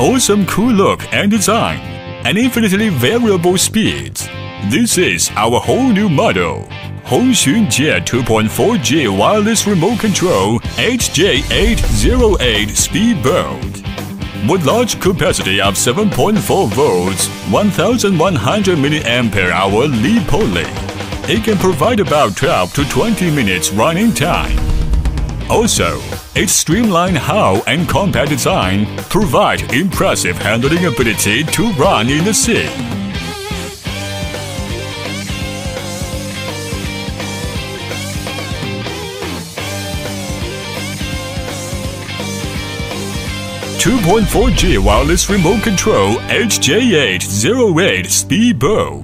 Awesome cool look and design, and infinitely variable speeds. This is our whole new model, HONGXUNJIE 2.4G wireless remote control HJ808 speedboat. With large capacity of 7.4 volts, 1100 mAh lead pulley, it can provide about 12 to 20 minutes running time. Also, its streamlined hull and compact design provide impressive handling ability to run in the sea. (2.4G wireless remote control HJ808 speedboat.